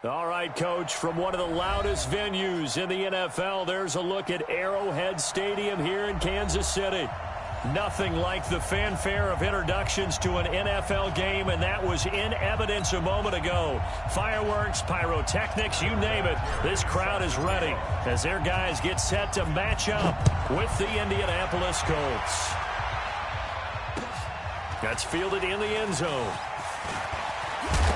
All right, Coach, from one of the loudest venues in the NFL, there's a look at Arrowhead Stadium here in Kansas City. Nothing like the fanfare of introductions to an NFL game, and that was in evidence a moment ago. Fireworks, pyrotechnics, you name it. This crowd is ready as their guys get set to match up with the Indianapolis Colts. That's fielded in the end zone.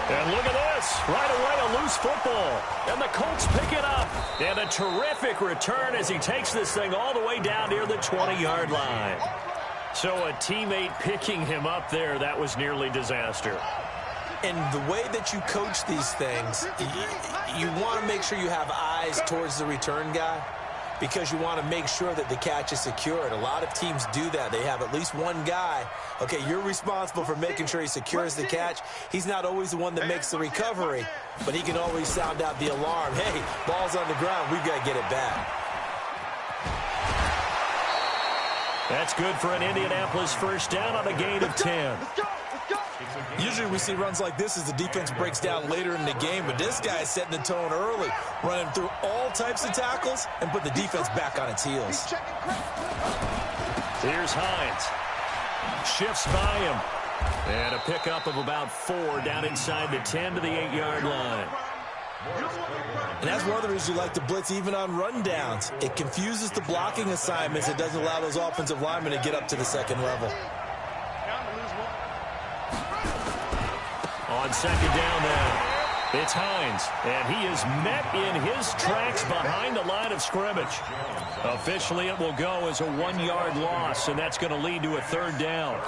And look at this. Right away, a loose football. And the Colts pick it up. And a terrific return as he takes this thing all the way down near the 20-yard line. So a teammate picking him up there, that was nearly disaster. And the way that you coach these things, you want to make sure you have eyes towards the return guy, because you want to make sure that the catch is secured. A lot of teams do that. They have at least one guy. Okay, you're responsible for making sure he secures the catch. He's not always the one that makes the recovery, but he can always sound out the alarm. Hey, ball's on the ground. We've got to get it back. That's good for an Indianapolis first down on a gain of 10. Usually we see runs like this as the defense breaks down later in the game, but this guy is setting the tone early, running through all types of tackles and put the defense back on its heels. Here's Hines. Shifts by him. And a pickup of about 4 down inside the 10 to the 8-yard line. And that's one of the reasons you like to blitz even on rundowns. It confuses the blocking assignments. It doesn't allow those offensive linemen to get up to the second level. On second down now, it's Hines, and he is met in his tracks behind the line of scrimmage. Officially, it will go as a 1-yard loss, and that's going to lead to a third down.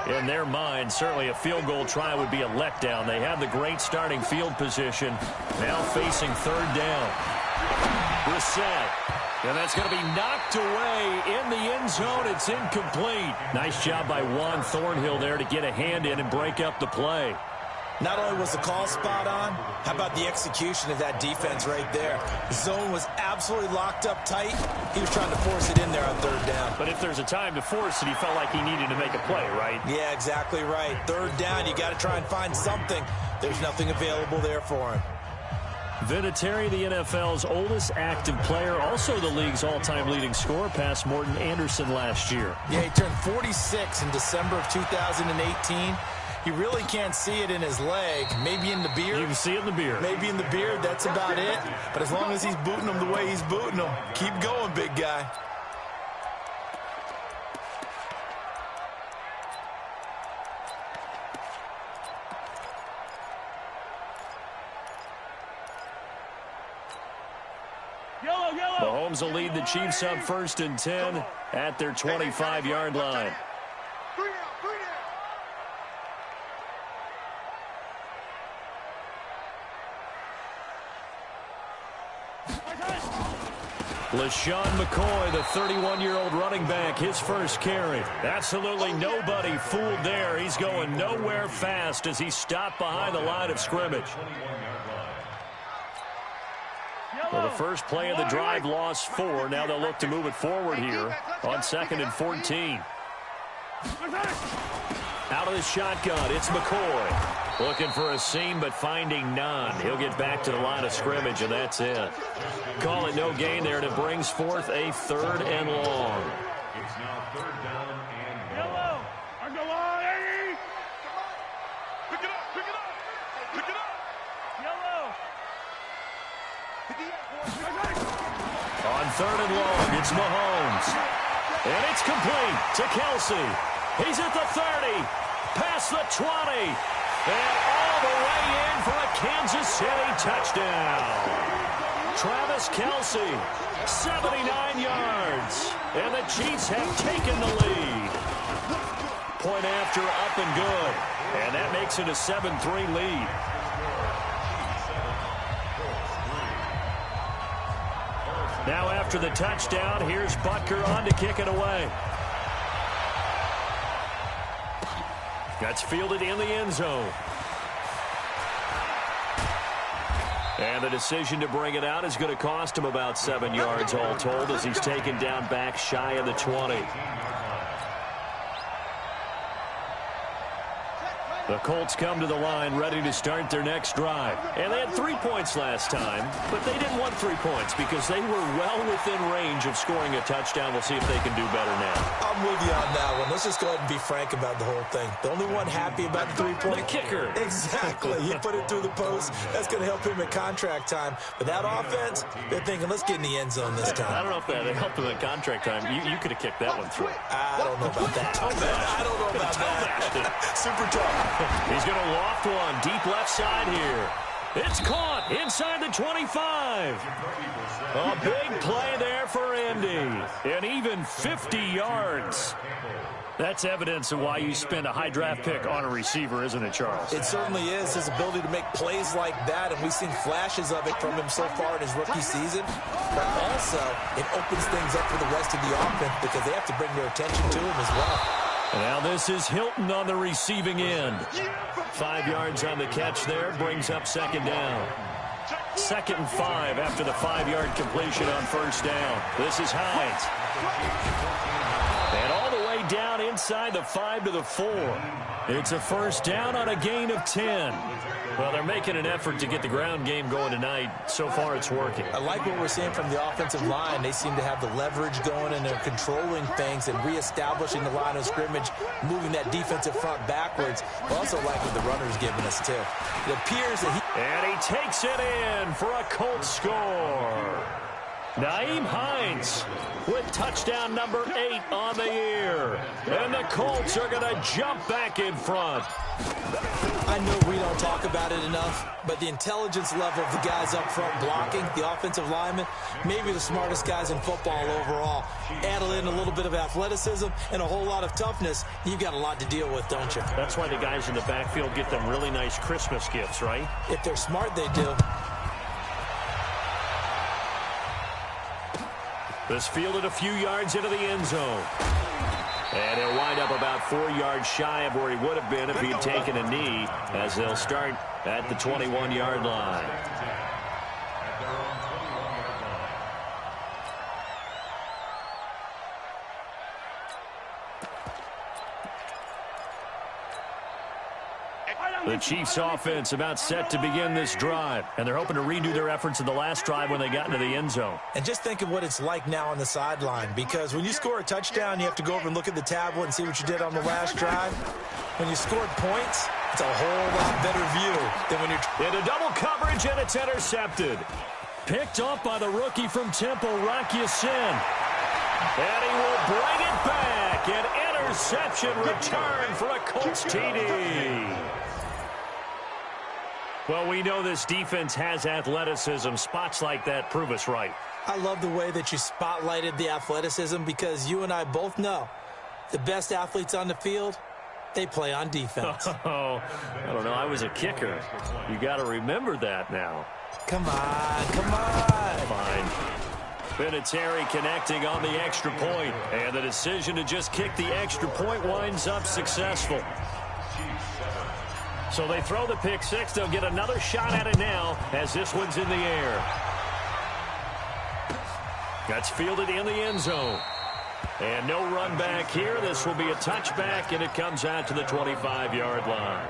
In their mind, certainly a field goal try would be a letdown. They have the great starting field position, now facing third down. Reset. And that's going to be knocked away in the end zone. It's incomplete. Nice job by Juan Thornhill there to get a hand in and break up the play. Not only was the call spot on, how about the execution of that defense right there? The zone was absolutely locked up tight. He was trying to force it in there on third down. But if there's a time to force it, he felt like he needed to make a play, right? Yeah, exactly right. Third down, you got to try and find something. There's nothing available there for him. Vinatieri, the NFL's oldest active player, also the league's all-time leading scorer, past Morton Anderson last year. Yeah, he turned 46 in December of 2018. He really can't see it in his leg. Maybe in the beard. You can see it in the beard. Maybe in the beard. That's about it. But as long as he's booting him the way he's booting him, keep going, big guy. Mahomes will lead the Chiefs up 1st and 10 at their 25-yard line. LaShawn McCoy, the 31-year-old running back, his first carry. Absolutely nobody fooled there. He's going nowhere fast as he stopped behind the line of scrimmage. Well, the first play of the drive lost 4. Now they'll look to move it forward here on 2nd and 14. Out of the shotgun, it's McCoy. Looking for a seam, but finding none. He'll get back to the line of scrimmage, and that's it. Call it no gain there, and it brings forth a 3rd and long. It's now 3rd down and yellow. On the line. Pick it up, pick it up, pick it up. Yellow. On 3rd and long, it's Mahomes. And it's complete to Kelsey. He's at the 30, past the 20. And all the way in for a Kansas City touchdown. Travis Kelsey, 79 yards. And the Chiefs have taken the lead. Point after, up and good. And that makes it a 7-3 lead. Now after the touchdown, here's Butker on to kick it away. That's fielded in the end zone. And the decision to bring it out is going to cost him about 7 yards all told as he's taken down back shy of the 20. The Colts come to the line ready to start their next drive. And they had 3 points last time, but they didn't want 3 points because they were well within range of scoring a touchdown. We'll see if they can do better now. I'm with you on that one. Let's just go ahead and be frank about the whole thing. The only one happy about the 3-point. The kicker. Exactly. He put it through the post. That's going to help him at contract time. But that offense, they're thinking, let's get in the end zone this time. I don't know if that helped him at contract time. You could have kicked that one through. I don't know about that. I don't know about that. Super tough. He's going to loft one deep left side here. It's caught inside the 25. A big play there for Andy. And even 50 yards. That's evidence of why you spend a high draft pick on a receiver, isn't it, Charles? It certainly is. His ability to make plays like that, and we've seen flashes of it from him so far in his rookie season. But also, it opens things up for the rest of the offense because they have to bring their attention to him as well. Now this is Hilton on the receiving end. 5 yards on the catch there, brings up second down. 2nd and 5 after the 5-yard completion on first down. This is Hines. And all the way down inside the 5 to the 4. It's a first down on a gain of 10. Well, they're making an effort to get the ground game going tonight. So far, it's working. I like what we're seeing from the offensive line. They seem to have the leverage going, and they're controlling things and reestablishing the line of scrimmage, moving that defensive front backwards. I also like what the runner's giving us, too. It appears that And he takes it in for a Colts score. Nyheim Hines with touchdown number 8 on the year. And the Colts are going to jump back in front. I know we don't talk about it enough, but the intelligence level of the guys up front blocking, the offensive linemen, maybe the smartest guys in football overall. Add in a little bit of athleticism and a whole lot of toughness, you've got a lot to deal with, don't you? That's why the guys in the backfield get them really nice Christmas gifts, right? If they're smart, they do. This fielded a few yards into the end zone. And he'll wind up about 4 yards shy of where he would have been if he had taken a knee, as they'll start at the 21-yard line. The Chiefs' offense about set to begin this drive, and they're hoping to redo their efforts in the last drive when they got into the end zone. And just think of what it's like now on the sideline, because when you score a touchdown, you have to go over and look at the tablet and see what you did on the last drive. When you scored points, it's a whole lot better view than when you're into double coverage, and it's intercepted. Picked up by the rookie from Temple, Rock Ya-Sin. And he will bring it back. An interception return for a Colts TD. Well, we know this defense has athleticism. Spots like that prove us right. I love the way that you spotlighted the athleticism, because you and I both know the best athletes on the field, they play on defense. Oh, I don't know. I was a kicker. You got to remember that now. Come on, come on. Fine. Vinatieri connecting on the extra point, and the decision to just kick the extra point winds up successful. So they throw the pick six. They'll get another shot at it now as this one's in the air. That's fielded in the end zone. And no run back here. This will be a touchback, and it comes out to the 25-yard line.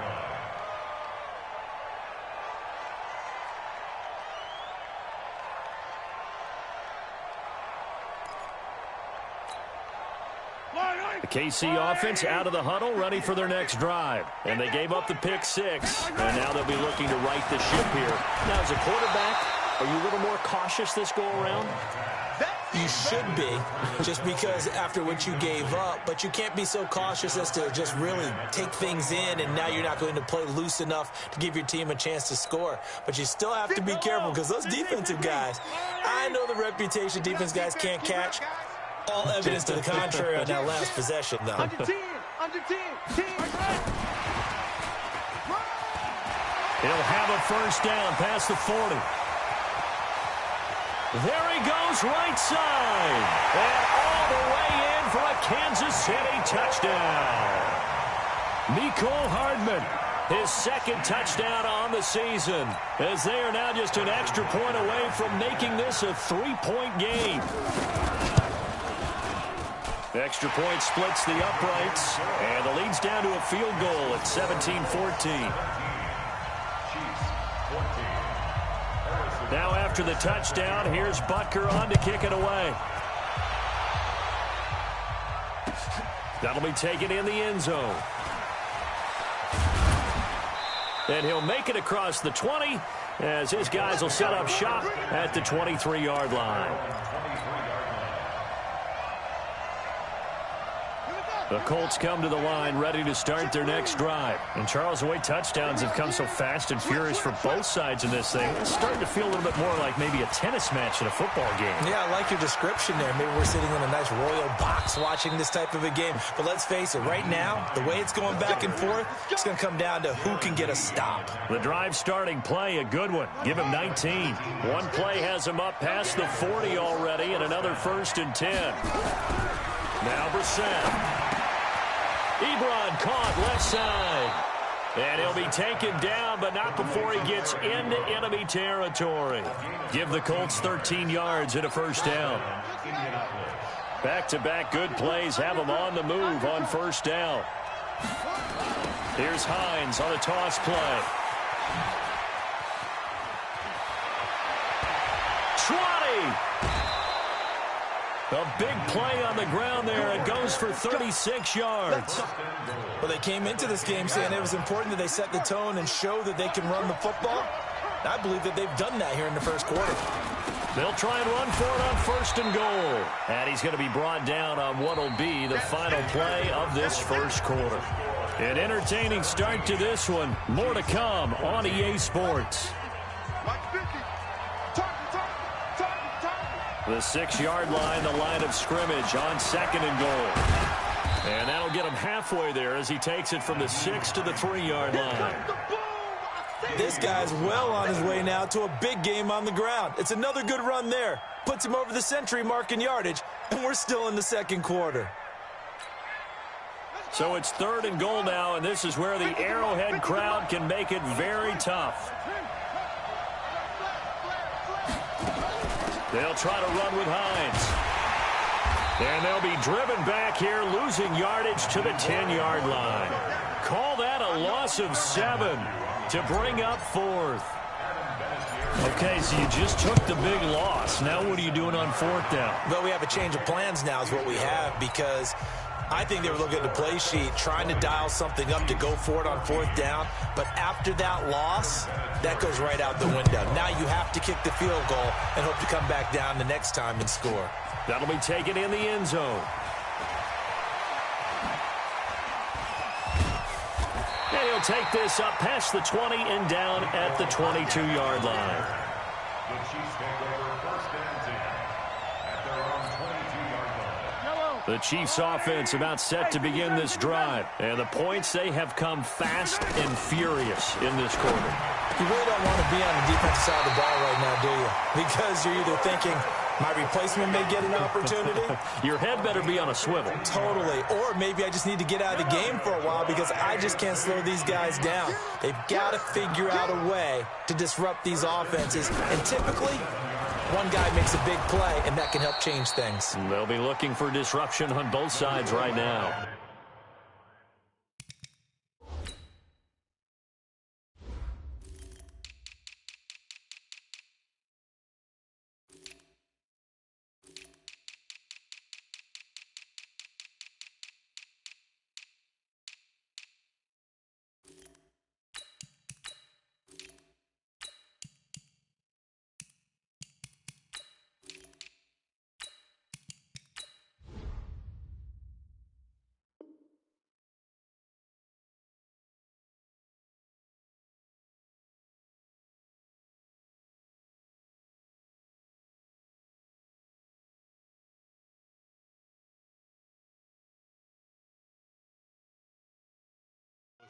The KC offense out of the huddle, ready for their next drive. And they gave up the pick six, and now they'll be looking to right the ship here. Now, as a quarterback, are you a little more cautious this go-around? You should be, just because after what you gave up, but you can't be so cautious as to just really take things in, and now you're not going to play loose enough to give your team a chance to score. But you still have to be careful, because those defensive guys, I know the reputation defense guys can't catch. All evidence to the contrary on that last possession, though. Under 10. He'll have a first down past the 40. There he goes right side. And all the way in for a Kansas City touchdown. Mecole Hardman, his second touchdown on the season, as they are now just an extra point away from making this a 3-point game. The extra point splits the uprights, and the lead's down to a field goal at 17-14. Now after the touchdown, here's Butker on to kick it away. That'll be taken in the end zone. And he'll make it across the 20 as his guys will set up shop at the 23-yard line. The Colts come to the line ready to start their next drive. And, Charles, the way touchdowns have come so fast and furious for both sides in this thing, it's starting to feel a little bit more like maybe a tennis match in a football game. Yeah, I like your description there. Maybe we're sitting in a nice royal box watching this type of a game. But let's face it, right now, the way it's going back and forth, it's going to come down to who can get a stop. The drive starting play, a good one. Give him 19. One play has him up past the 40 already, and another 1st and 10. Now Brissett. Ebron caught left side. And he'll be taken down, but not before he gets into enemy territory. Give the Colts 13 yards and a 1st down. Back-to-back good plays have them on the move on 1st down. Here's Hines on a toss play. 20! A big play on the ground there. It goes for 36 yards. Well, they came into this game saying it was important that they set the tone and show that they can run the football. I believe that they've done that here in the 1st quarter. They'll try and run for it on 1st and goal. And he's going to be brought down on what will be the final play of this 1st quarter. An entertaining start to this one. More to come on EA Sports. The 6-yard line, the line of scrimmage on 2nd and goal. And that'll get him halfway there as he takes it from the 6 to the 3-yard line. This guy's well on his way now to a big game on the ground. It's another good run there. Puts him over the century mark in yardage, and we're still in the 2nd quarter. So it's 3rd and goal now, and this is where the Arrowhead crowd can make it very tough. They'll try to run with Hines. And they'll be driven back here, losing yardage to the 10-yard line. Call that a loss of 7 to bring up 4th. Okay, so you just took the big loss. Now what are you doing on 4th down? Well, we have a change of plans now is what we have, because I think they were looking at the play sheet, trying to dial something up to go for it on 4th down. But after that loss, that goes right out the window. Now you have to kick the field goal and hope to come back down the next time and score. That'll be taken in the end zone. And he'll take this up past the 20 and down at the 22-yard line. The Chiefs take over 1st and 10 at their own 22-yard line. The Chiefs offense about set to begin this drive. And the points, they have come fast and furious in this quarter. You really don't want to be on the defensive side of the ball right now, do you? Because you're either thinking, my replacement may get an opportunity. Your head better be on a swivel. Totally. Or maybe I just need to get out of the game for a while because I just can't slow these guys down. They've got to figure out a way to disrupt these offenses. And typically, one guy makes a big play, and that can help change things. They'll be looking for disruption on both sides right now.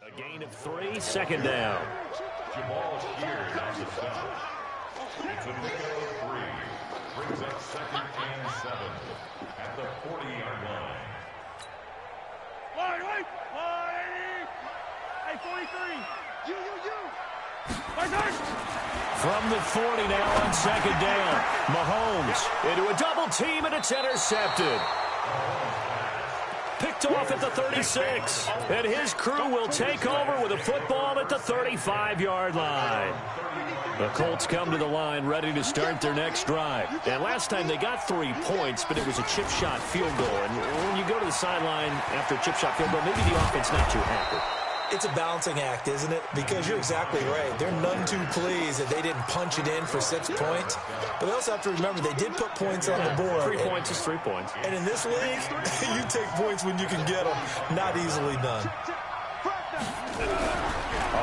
A gain of 3, 2nd down. Jamal Sheard on the stop. It's a pick of 3. Brings up 2nd and 7 at the 40-yard line. Wait! Hey, 43! You! From the 40 now on 2nd down. Mahomes into a double team, and it's intercepted. picked off at the 36. And his crew will take over with a football at the 35-yard line. The Colts come to the line ready to start their next drive. And last time they got 3 points, but it was a chip shot field goal. And when you go to the sideline after a chip shot field goal, maybe the offense not too happy. It's a balancing act, isn't it? Because you're exactly right. They're none too pleased that they didn't punch it in for 6 points. But they also have to remember they did put points on the board. 3 points is 3 points. And in this league, you take points when you can get them. Not easily done.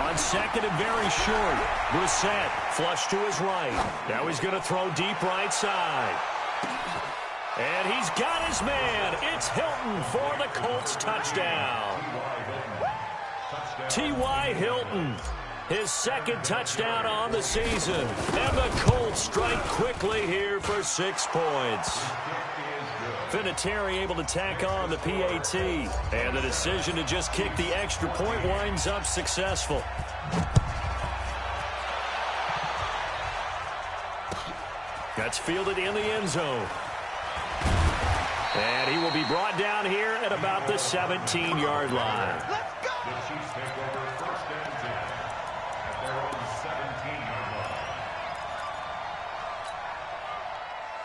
On second and very short, Brissett flush to his right. Now he's going to throw deep right side. And he's got his man. It's Hilton for the Colts touchdown. T.Y. Hilton, his second touchdown on the season. And the Colts strike quickly here for 6 points. Vinatieri able to tack on the PAT. And the decision to just kick the extra point winds up successful. That's fielded in the end zone. And he will be brought down here at about the 17-yard line. The Chiefs take over first and 10 at their own 17-yard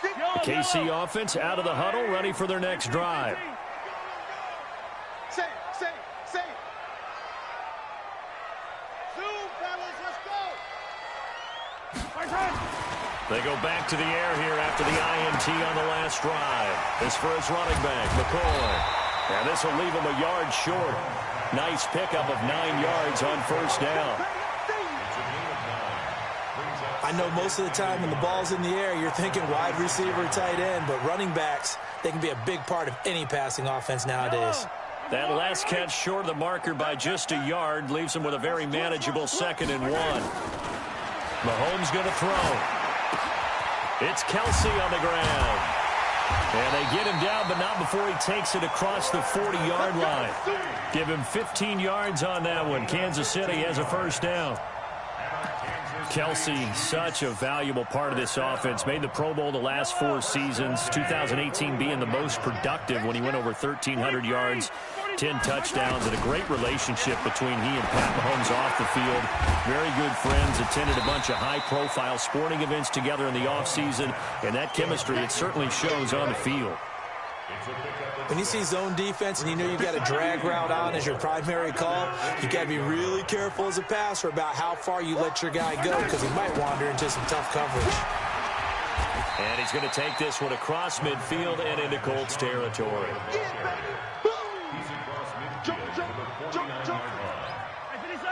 line. KC offense out of the huddle, ready for their next drive. Say. Zoom, fellas, let's go. They go back to the air here after the INT on the last drive. This for his running back, McCoy. And this will leave him a yard short. Nice pickup of 9 yards on first down. I know most of the time when the ball's in the air, you're thinking wide receiver, tight end, but running backs, they can be a big part of any passing offense nowadays. That last catch short of the marker by just a yard leaves him with a very manageable 2nd and 1. Mahomes going to throw. It's Kelsey on the ground. And they get him down, but not before he takes it across the 40-yard line. Give him 15 yards on that one. Kansas City has a first down. Kelsey, such a valuable part of this offense. Made the Pro Bowl the last 4 seasons. 2018 being the most productive when he went over 1,300 yards, 10 touchdowns, and a great relationship between he and Pat Mahomes off the field. Very good friends, attended a bunch of high-profile sporting events together in the offseason, and that chemistry, it certainly shows on the field. When you see zone defense and you know you've got a drag route on as your primary call, you got to be really careful as a passer about how far you let your guy go because he might wander into some tough coverage. And he's going to take this one across midfield and into Colts territory. He's across midfield to the 49-yard line.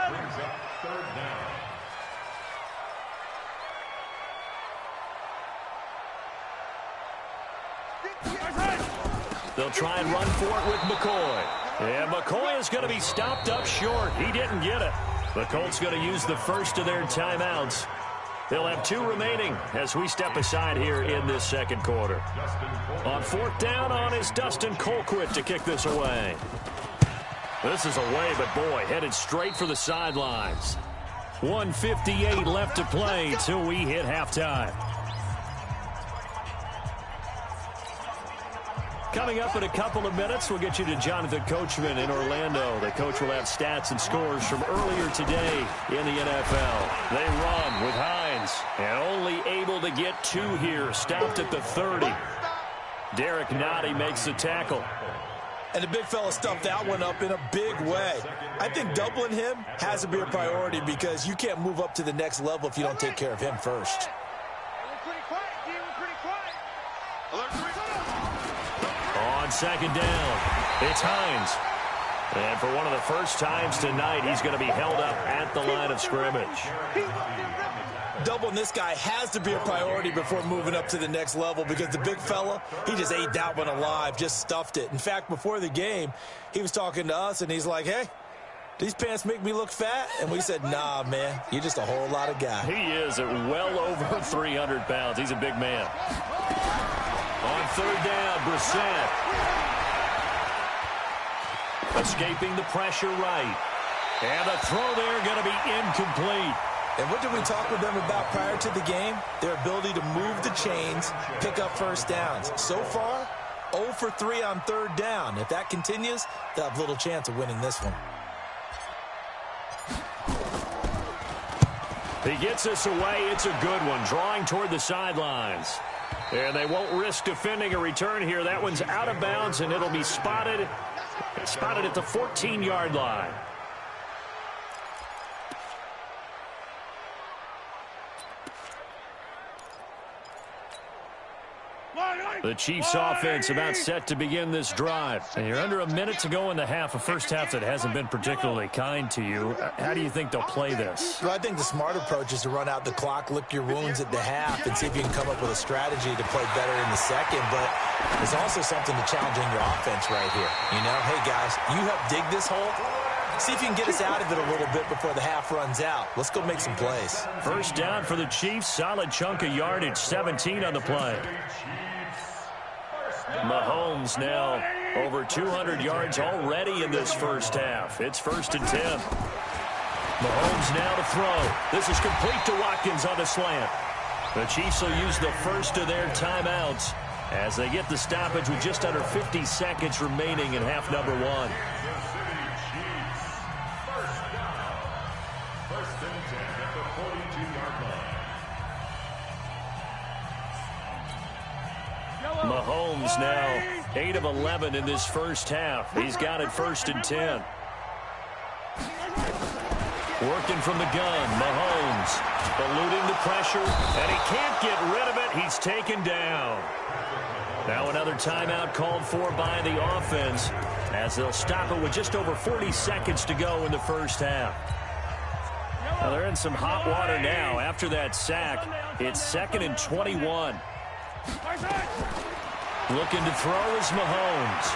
Brings up third down. They'll try and run for it with McCoy. And McCoy is going to be stopped up short. He didn't get it. The Colts going to use the first of their timeouts. They'll have 2 remaining as we step aside here in this second quarter. On 4th down is Dustin Colquitt to kick this away. This is away, but boy, headed straight for the sidelines. 1:58 left to play till we hit halftime. Coming up in a couple of minutes, we'll get you to Jonathan Coachman in Orlando. The coach will have stats and scores from earlier today in the NFL. They run with Hines, and only able to get 2 here. Stopped at the 30. Derek Nottie makes the tackle. And the big fella stuffed that one up in a big way. I think doubling him has to be a priority because you can't move up to the next level if you don't take care of him first. On second down, it's Hines. And for one of the first times tonight, he's going to be held up at the line of scrimmage. Doubling this guy has to be a priority before moving up to the next level because the big fella, he just ate that one alive, just stuffed it. In fact, before the game, he was talking to us, and he's like, hey, these pants make me look fat? And we said, nah, man, you're just a whole lot of guy. He is at well over 300 pounds. He's a big man. On third down, Brissett. Escaping the pressure right. And the throw there going to be incomplete. And what did we talk with them about prior to the game? Their ability to move the chains, pick up first downs. So far, 0 for 3 on third down. If that continues, they'll have little chance of winning this one. He gets us away. It's a good one, drawing toward the sidelines. And they won't risk defending a return here. That one's out of bounds, and it'll be spotted at the 14-yard line. The Chiefs offense about set to begin this drive. And you're under a minute to go in the half, a first half that hasn't been particularly kind to you. How do you think they'll play this? Well, I think the smart approach is to run out the clock, lick your wounds at the half, and see if you can come up with a strategy to play better in the second. But there's also something to challenging your offense right here. You know, hey, guys, you help dig this hole. See if you can get us out of it a little bit before the half runs out. Let's go make some plays. First down for the Chiefs. Solid chunk of yardage, 17 on the play. Mahomes now over 200 yards already in this first half. It's 1st and 10. Mahomes now to throw. This is complete to Watkins on the slant. The Chiefs will use the first of their timeouts as they get the stoppage with just under 50 seconds remaining in half number 1. Mahomes now 8 of 11 in this first half. He's got it 1st and 10. Working from the gun, Mahomes eluding the pressure, and he can't get rid of it. He's taken down. Now another timeout called for by the offense as they'll stop it with just over 40 seconds to go in the first half. Now they're in some hot water now after that sack. It's 2nd and 21. Looking to throw is Mahomes.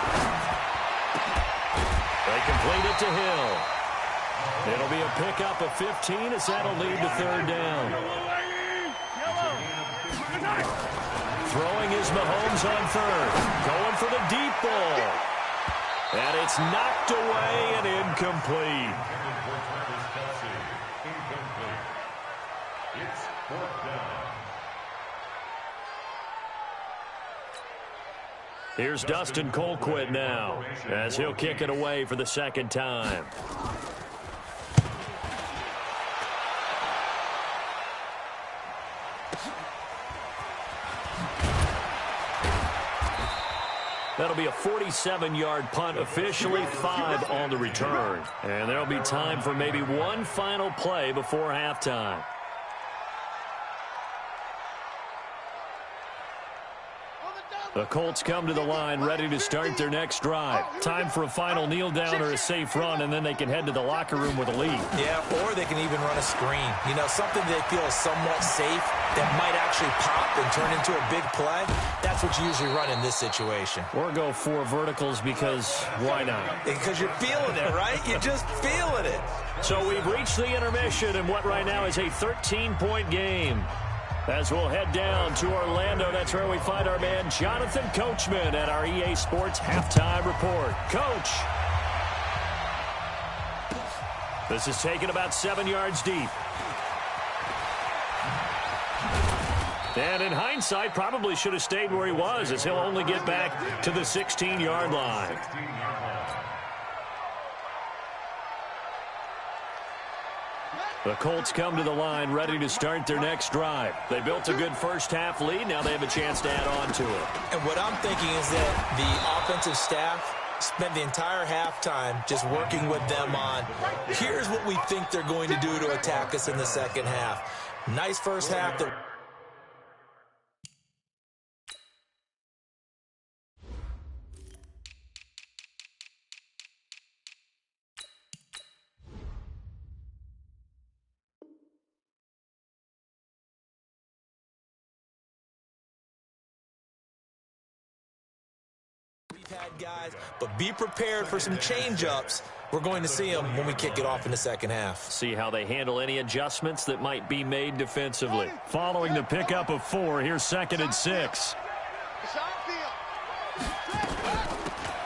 They complete it to Hill. It'll be a pickup of 15 as that'll lead to 3rd down. Throwing is Mahomes on 3rd. Going for the deep ball. And it's knocked away and incomplete. It's 4th down. Here's Dustin Colquitt now as he'll kick it away for the 2nd time. That'll be a 47-yard punt, officially 5 on the return. And there'll be time for maybe one final play before halftime. The Colts come to the line ready to start their next drive. Time for a final kneel down or a safe run, and then they can head to the locker room with a lead. Yeah, or they can even run a screen. You know, something they feel is somewhat safe that might actually pop and turn into a big play. That's what you usually run in this situation. Or go 4 verticals because why not? Because you're feeling it, right? You're just feeling it. So we've reached the intermission in what right now is a 13-point game. As we'll head down to Orlando, that's where we find our man Jonathan Coachman at our EA Sports Halftime Report. Coach. This is taken about 7 yards deep. And in hindsight, probably should have stayed where he was, as he'll only get back to the 16-yard line. The Colts come to the line ready to start their next drive. They built a good first half lead. Now they have a chance to add on to it. And what I'm thinking is that the offensive staff spent the entire halftime just working with them on, here's what we think they're going to do to attack us in the second half. Nice first half. Guys, but be prepared for some change-ups. We're going to see them when we kick it off in the second half. See how they handle any adjustments that might be made defensively. Following the pickup of 4, here's 2nd and 6.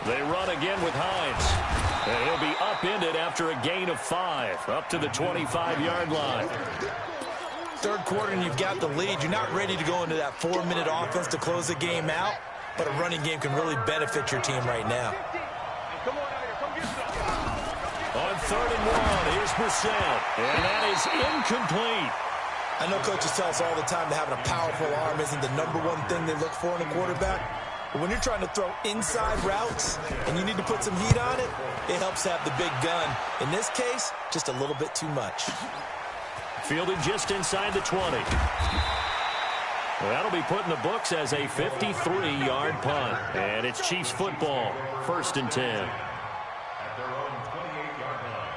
They run again with Hines. And he'll be upended after a gain of 5, up to the 25-yard line. Third quarter and you've got the lead. You're not ready to go into that 4-minute offense to close the game out. but a running game can really benefit your team right now. On 3rd and 1, here's Brissett, and that is incomplete. I know coaches tell us all the time that having a powerful arm isn't the #1 thing they look for in a quarterback. But when you're trying to throw inside routes and you need to put some heat on it, it helps have the big gun. In this case, just a little bit too much. Fielded just inside the 20. Well, that'll be put in the books as a 53-yard punt. And it's Chiefs football, 1st and 10. At their own 28-yard line.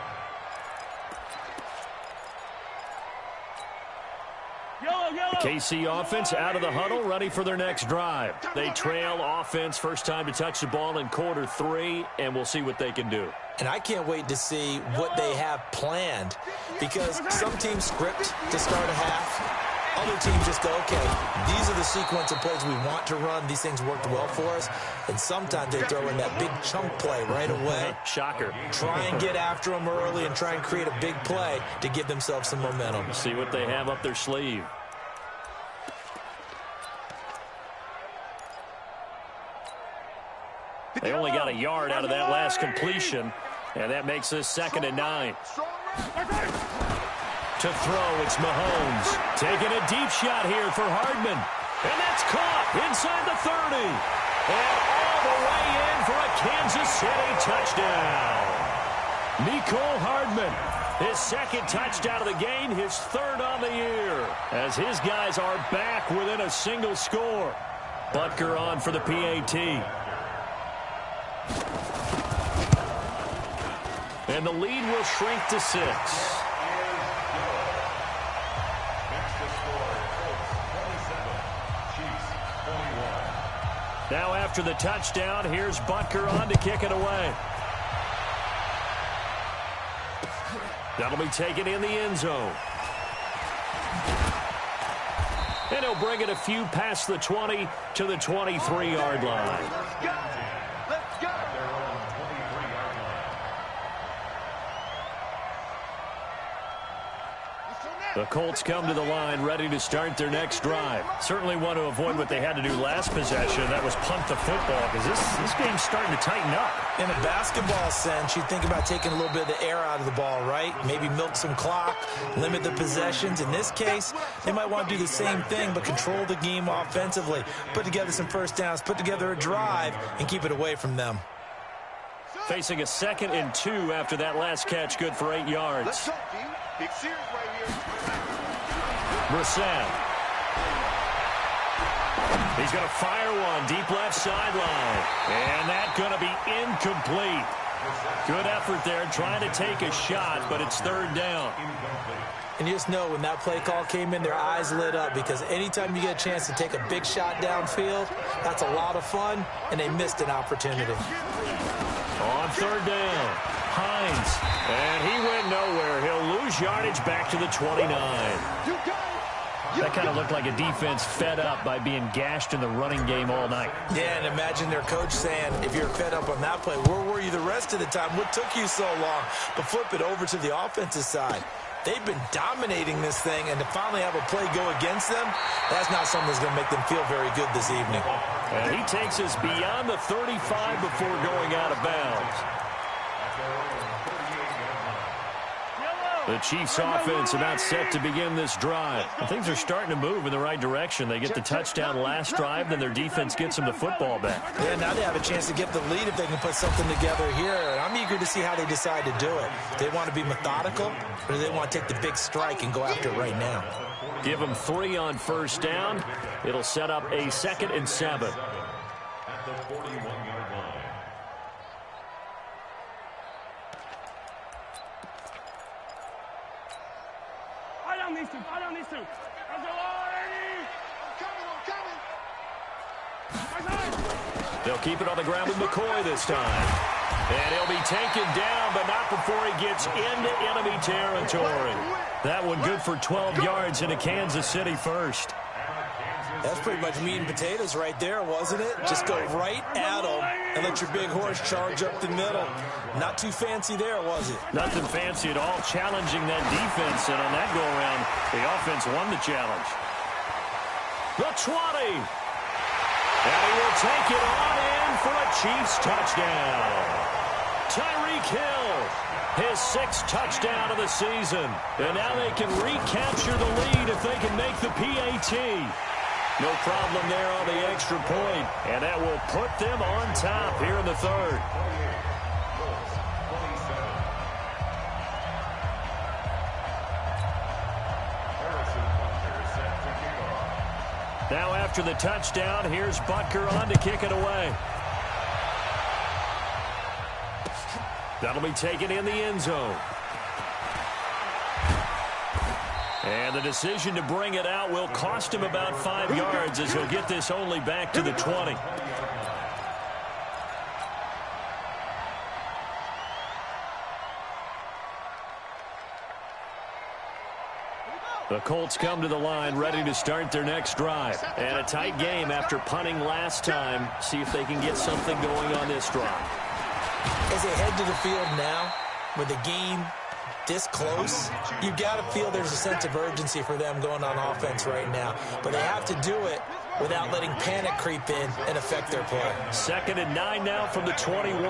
KC offense out of the huddle, ready for their next drive. They trail offense, first time to touch the ball in quarter 3, and we'll see what they can do. And I can't wait to see what they have planned, because some teams script to start a half. Other teams just go, okay, these are the sequence of plays we want to run. These things worked well for us. And sometimes they throw in that big chunk play right away. Shocker. Try and get after them early and try and create a big play to give themselves some momentum. See what they have up their sleeve. They only got a yard out of that last completion, and that makes this 2nd and 9. To throw, it's Mahomes. Taking a deep shot here for Hardman. And that's caught inside the 30. And all the way in for a Kansas City touchdown. Mecole Hardman, his 2nd touchdown of the game, his 3rd on the year, as his guys are back within a single score. Butker on for the PAT. And the lead will shrink to 6. Now after the touchdown, here's Butker on to kick it away. That'll be taken in the end zone. And he'll bring it a few past the 20 to the 23-yard line. Let's go. The Colts come to the line ready to start their next drive. Certainly want to avoid what they had to do last possession. That was punt the football, because this game's starting to tighten up. In a basketball sense, you think about taking a little bit of the air out of the ball, right? Maybe milk some clock, limit the possessions. In this case, they might want to do the same thing, but control the game offensively. Put together some first downs, put together a drive, and keep it away from them. Facing a 2nd and 2 after that last catch, good for 8 yards. Let's go, team. Big series right here. Brissett. He's going to fire one deep left sideline. And that's going to be incomplete. Good effort there trying to take a shot, but it's 3rd down. And you just know when that play call came in, their eyes lit up, because anytime you get a chance to take a big shot downfield, that's a lot of fun, and they missed an opportunity. On 3rd down, Hines. And he went nowhere. He'll lose yardage back to the 29. That kind of looked like a defense fed up by being gashed in the running game all night. Yeah, and imagine their coach saying, if you're fed up on that play, where were you the rest of the time? What took you so long? But flip it over to the offensive side. They've been dominating this thing, and to finally have a play go against them, that's not something that's going to make them feel very good this evening. And he takes us beyond the 35 before going out of bounds. The Chiefs offense about set to begin this drive. And things are starting to move in the right direction. They get the touchdown last drive, then their defense gets them the football back. Yeah, now they have a chance to get the lead if they can put something together here. And I'm eager to see how they decide to do it. Do they want to be methodical, or do they want to take the big strike and go after it right now? Give them 3 on first down. It'll set up a 2nd and 7. At the 41-yard line. I don't need to. I'm coming. They'll keep it on the ground with McCoy this time. And he'll be taken down, but not before he gets into enemy territory. That one good for 12 yards into Kansas City first. That's pretty much meat and potatoes right there, wasn't it? Just go right at them and let your big horse charge up the middle. Not too fancy there, was it? Nothing fancy at all, challenging that defense. And on that go-around, the offense won the challenge. The 20. And he will will take it on in for a Chiefs touchdown. Tyreek Hill, his 6th touchdown of the season. And now they can recapture the lead if they can make the PAT. No problem there on the extra point, and that will put them on top here in the 3rd. Now after the touchdown, here's Butker on to kick it away. That'll be taken in the end zone. And the decision to bring it out will cost him about 5 yards as he'll get this only back to the 20. The Colts come to the line ready to start their next drive. And a tight game after punting last time. See if they can get something going on this drive. As they head to the field now, with the game this close, you got to feel there's a sense of urgency for them going on offense right now. But they have to do it without letting panic creep in and affect their play. 2nd and 9 now from the 21.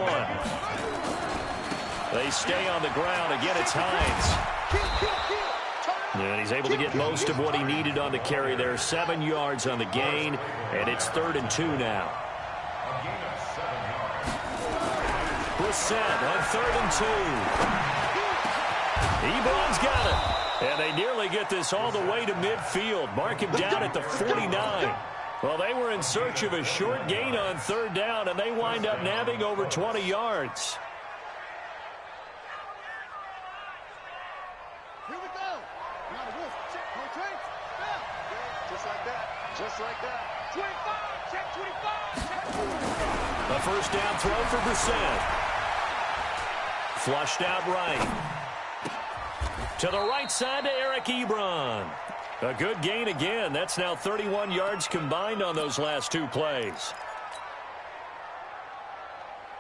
They stay on the ground. Again, it's Hines. And he's able to get most of what he needed on the carry there. 7 yards on the gain, and it's 3rd and 2 now. Brissett on 3rd and 2. Ebron's got it. And they nearly get this all the way to midfield. Mark him down at the 49. Well, they were in search of a short gain on 3rd down, and they wind up nabbing over 20 yards. Here we go. Not a wolf. Check. No trains. Just like that. Just like that. 25. Check 25. Check 25. A 1st down throw for Brissett. Flushed out right. To the right side to Eric Ebron. A good gain again. That's now 31 yards combined on those last 2 plays.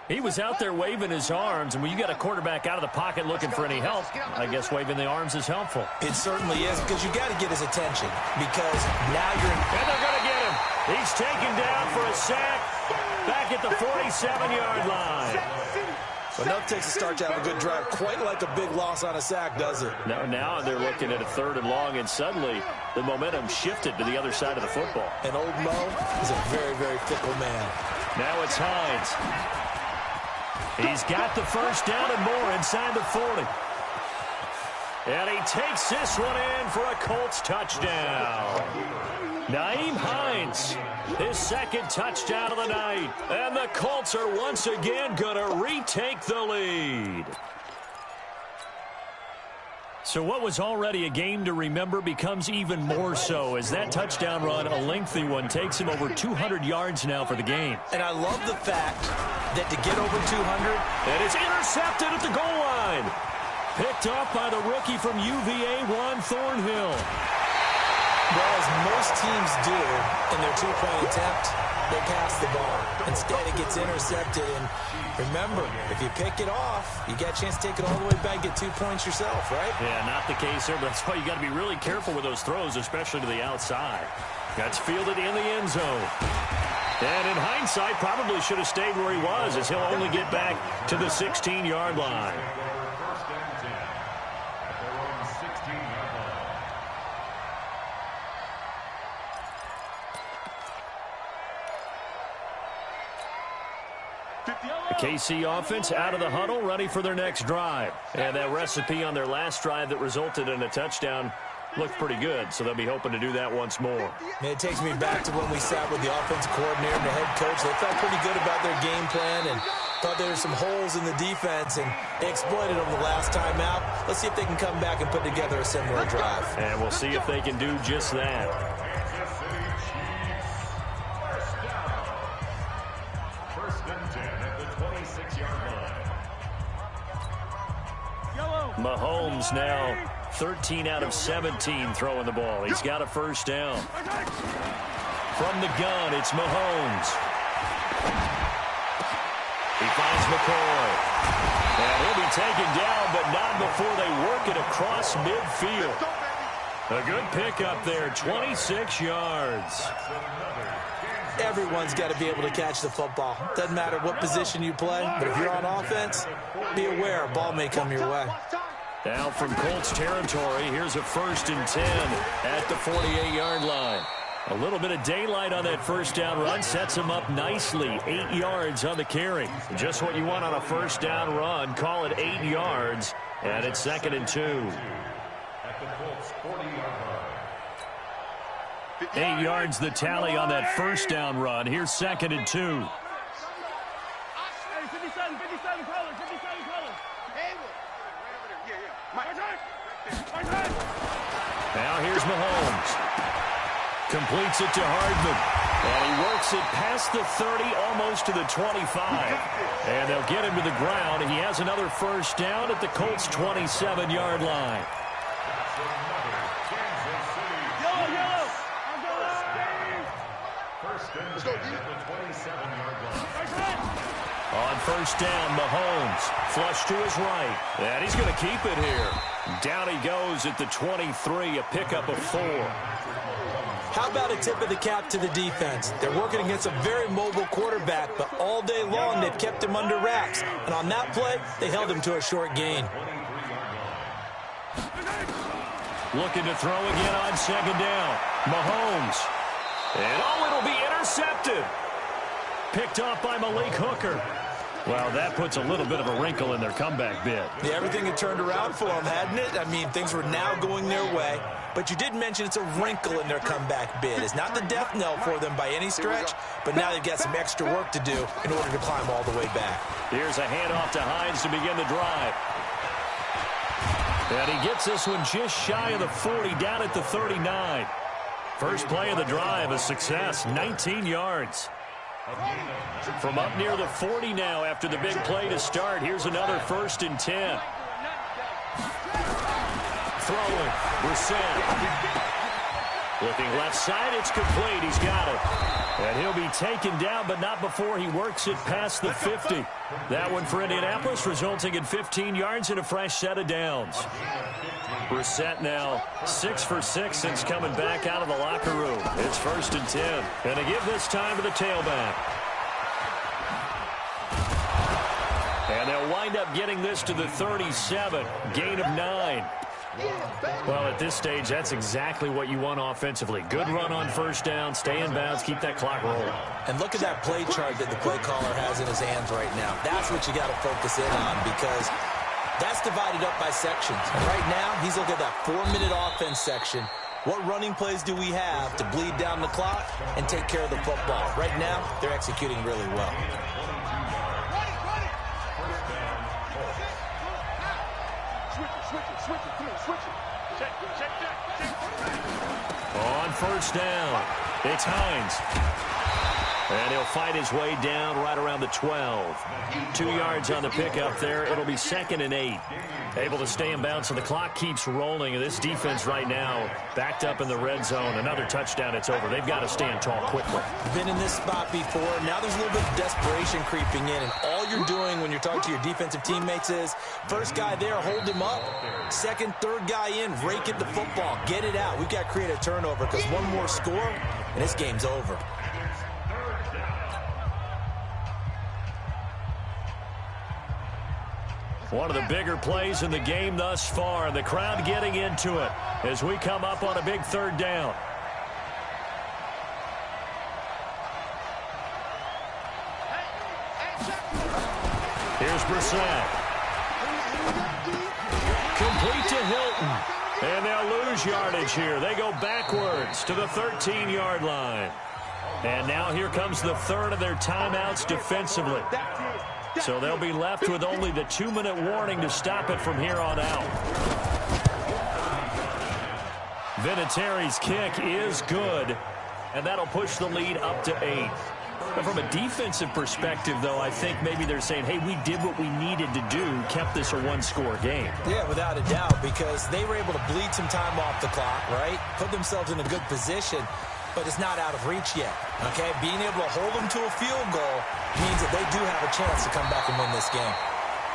He was out there waving his arms, and when you got a quarterback out of the pocket looking for any help, I guess waving the arms is helpful. It certainly is, because you got to get his attention, because now you're in. And they're going to get him. He's taken down for a sack back at the 47-yard line. But nothing takes a start to have a good drive quite like a big loss on a sack, does it? Now they're looking at a 3rd and long, and suddenly the momentum shifted to the other side of the football. And old Mo is a very, very fickle man. Now it's Hines. He's got the 1st down and more inside the 40. And he takes this one in for a Colts touchdown. Nyheim Hines, his 2nd touchdown of the night. And the Colts are once again going to retake the lead. So what was already a game to remember becomes even more so as that touchdown run, a lengthy one, takes him over 200 yards now for the game. And I love the fact that to get over 200, and it's intercepted at the goal line. Picked up by the rookie from UVA, Juan Thornhill. Well, as most teams do in their 2-point attempt, they pass the ball. Instead, it gets intercepted. And remember, if you pick it off, you got a chance to take it all the way back, get 2 points yourself, right? Yeah, not the case there, but that's why you got to be really careful with those throws, especially to the outside. That's fielded in the end zone. And in hindsight, probably should have stayed where he was, as he'll only get back to the 16-yard line. The KC offense out of the huddle, ready for their next drive. And that recipe on their last drive that resulted in a touchdown looked pretty good, so they'll be hoping to do that once more. And it takes me back to when we sat with the offensive coordinator and the head coach. They felt pretty good about their game plan and thought there were some holes in the defense, and they exploited them the last time out. Let's see if they can come back and put together a similar drive. And we'll see if they can do just that. Mahomes now 13 out of 17 throwing the ball. He's got a 1st down. From the gun, it's Mahomes. He finds McCoy. And he'll be taken down, but not before they work it across midfield. A good pickup there, 26 yards. Everyone's got to be able to catch the football. Doesn't matter what position you play, but if you're on offense, be aware a ball may come your way. Now from Colts territory, here's a 1st and 10 at the 48-yard line. A little bit of daylight on that first down run sets him up nicely. 8 yards on the carry. Just what you want on a first down run. Call it 8 yards, and it's 2nd and 2. At the Colts 40-yard line. 8 yards the tally on that first down run. Here's 2nd and 2. Hey, 57 colors, 57 colors. Hey, Now here's Mahomes. Completes it to Hardman. And he works it past the 30, almost to the 25. And they'll get him to the ground. He has another first down at the Colts' 27-yard line. First and 10 at the 27-yard line. On first down, Mahomes flush to his right. And he's going to keep it here. Down he goes at the 23, a pickup of 4. How about a tip of the cap to the defense? They're working against a very mobile quarterback, but all day long they've kept him under wraps. And on that play, they held him to a short gain. Looking to throw again on 2nd down. Mahomes. And it'll be intercepted. Picked off by Malik Hooker. Well, that puts a little bit of a wrinkle in their comeback bid. Yeah, everything had turned around for them, hadn't it? I mean, things were now going their way. But you did mention it's a wrinkle in their comeback bid. It's not the death knell for them by any stretch, but now they've got some extra work to do in order to climb all the way back. Here's a handoff to Hines to begin the drive. And he gets this one just shy of the 40, down at the 39. First play of the drive, a success, 19 yards. From up near the 40 now after the big play to start. Here's another 1st and 10. Throwing. Brissett. Looking left side. It's complete. He's got it. And he'll be taken down, but not before he works it past the 50. That one for Indianapolis, resulting in 15 yards and a fresh set of downs. Brissett now 6 for 6 since coming back out of the locker room. It's 1st and 10. And they give this time to the tailback. And they'll wind up getting this to the 37. Gain of 9. Well, at this stage, that's exactly what you want offensively. Good run on first down, stay in bounds, keep that clock rolling. And look at that play chart that the play caller has in his hands right now. That's what you got to focus in on, because that's divided up by sections. And right now, he's looking at that 4-minute offense section. What running plays do we have to bleed down the clock and take care of the football? Right now, they're executing really well. On first down, it's Hines. And he'll fight his way down right around the 12. 2 yards on the pickup there. It'll be 2nd and 8. Able to stay in bounds, so the clock keeps rolling. This defense right now backed up in the red zone. Another touchdown, it's over. They've got to stand tall quickly. Been in this spot before. Now there's a little bit of desperation creeping in, and all you're doing when you're talking to your defensive teammates is, first guy there, hold him up. Second, third guy in, rake at the football. Get it out. We've got to create a turnover, because one more score, and this game's over. One of the bigger plays in the game thus far. The crowd getting into it as we come up on a big 3rd down. Here's Brissett. Complete to Hilton. And they'll lose yardage here. They go backwards to the 13-yard line. And now here comes the 3rd of their timeouts defensively. So they'll be left with only the 2-minute warning to stop it from here on out. Vinatieri's kick is good, and that'll push the lead up to 8. But from a defensive perspective, though, I think maybe they're saying, hey, we did what we needed to do, kept this a 1-score game. Yeah, without a doubt, because they were able to bleed some time off the clock, right? Put themselves in a good position, but it's not out of reach yet, okay? Being able to hold them to a field goal means that they do have a chance to come back and win this game.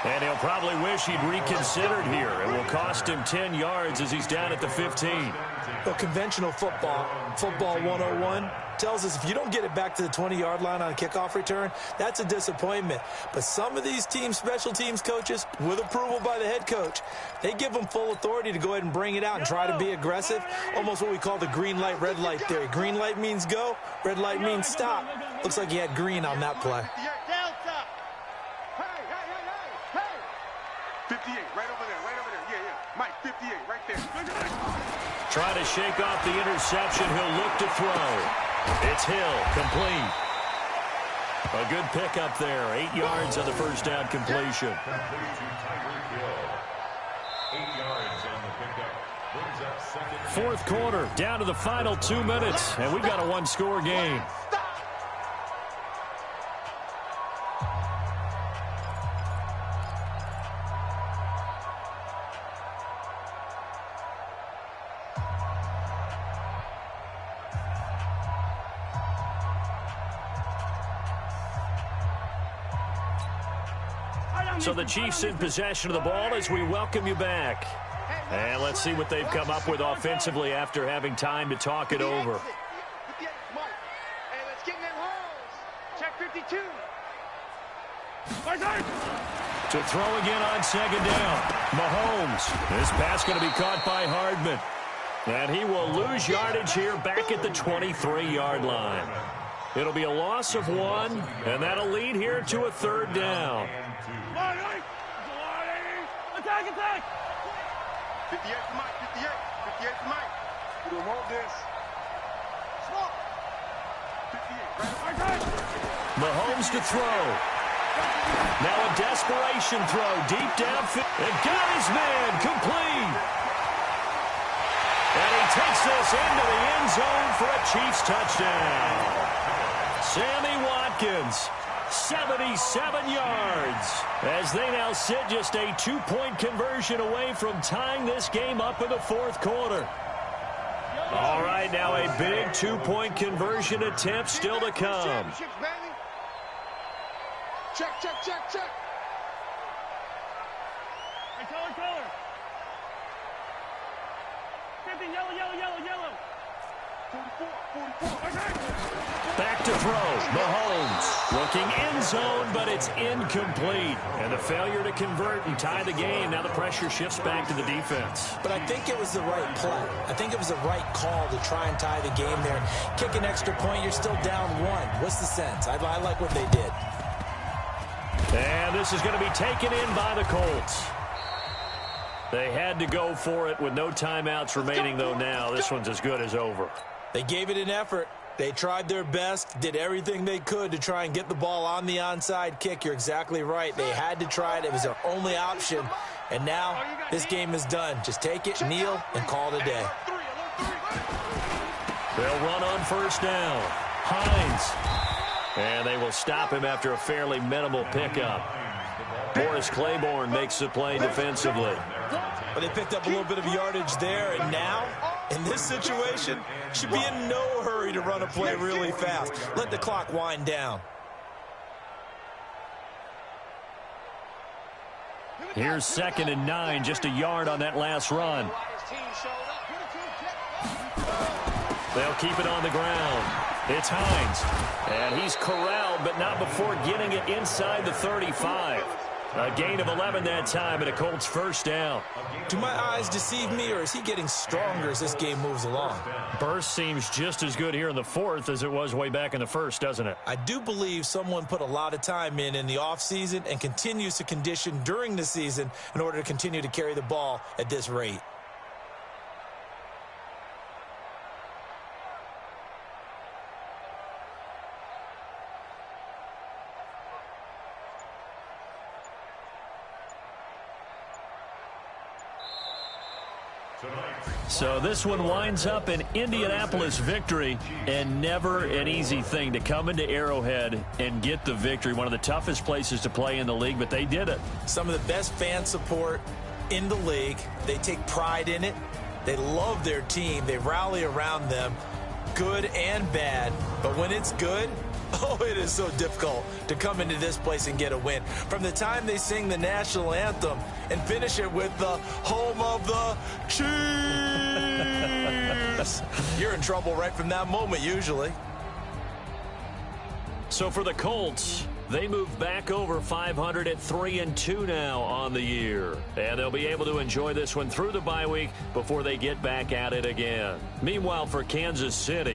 And he'll probably wish he'd reconsidered here. It will cost him 10 yards as he's down at the 15. Well, conventional football 101, tells us if you don't get it back to the 20-yard line on a kickoff return, that's a disappointment. But some of these special teams coaches, with approval by the head coach, they give them full authority to go ahead and bring it out and try to be aggressive, almost what we call the green light, red light theory. Green light means go, red light means stop. Looks like he had green on that play. 58, right over there. Yeah. Mike, 58, right there. Trying to shake off the interception. He'll look to throw. It's Hill, complete. A good pickup there. 8 yards on the first down completion. 8 yards on the pickup. Brings up second. Fourth quarter, down to the final 2 minutes, and we've got a one-score game. So the Chiefs in possession of the ball as we welcome you back. And let's see what they've come up with offensively after having time to talk it over. 58, Mike. Hey, let's get in them holes. Check 52. To throw again on second down. Mahomes. This pass going to be caught by Hardman. And he will lose yardage here back at the 23-yard line. It'll be a loss of 1, and that'll lead here to a third down. Attack! 58 to Mike, 58 to Mike. We don't want this. Smoke. 58, right? Mahomes to throw. Now a desperation throw deep downfield. And got his man complete. And he takes this into the end zone for a Chiefs touchdown. Sammy Watkins, 77 yards, as they now sit just a 2-point conversion away from tying this game up in the fourth quarter. All right, now a big 2-point conversion attempt still to come. Check. Hey, color. 50, yellow. 44. Back to throw. Mahomes looking end zone, but it's incomplete. And the failure to convert and tie the game. Now the pressure shifts back to the defense. But I think it was the right play. I think it was the right call to try and tie the game there. Kick an extra point, you're still down 1. What's the sense? I like what they did. And this is going to be taken in by the Colts. They had to go for it with no timeouts remaining, though now. This one's as good as over. They gave it an effort. They tried their best, did everything they could to try and get the ball on the onside kick. You're exactly right. They had to try it. It was their only option. And now this game is done. Just take it, kneel, and call it a day. They'll run on first down. Hines. And they will stop him after a fairly minimal pickup. Morris Claiborne makes the play defensively. But they picked up a little bit of yardage there, and now, in this situation, should be in no hurry to run a play really fast. Let the clock wind down. Here's 2nd and 9, just a yard on that last run. They'll keep it on the ground. It's Hines, and he's corralled, but not before getting it inside the 35. A gain of 11 that time, and a Colts first down. Do my eyes deceive me, or is he getting stronger as this game moves along? Burst seems just as good here in the fourth as it was way back in the first, doesn't it? I do believe someone put a lot of time in the offseason and continues to condition during the season in order to continue to carry the ball at this rate. So this one winds up an Indianapolis victory, and never an easy thing to come into Arrowhead and get the victory. One of the toughest places to play in the league, but they did it. Some of the best fan support in the league. They take pride in it. They love their team. They rally around them, good and bad. But when it's good, oh, it is so difficult to come into this place and get a win. From the time they sing the national anthem and finish it with the home of the Chiefs, you're in trouble right from that moment usually. So for the Colts, they move back over 500 at 3-2 now on the year. And they'll be able to enjoy this one through the bye week before they get back at it again. Meanwhile, for Kansas City,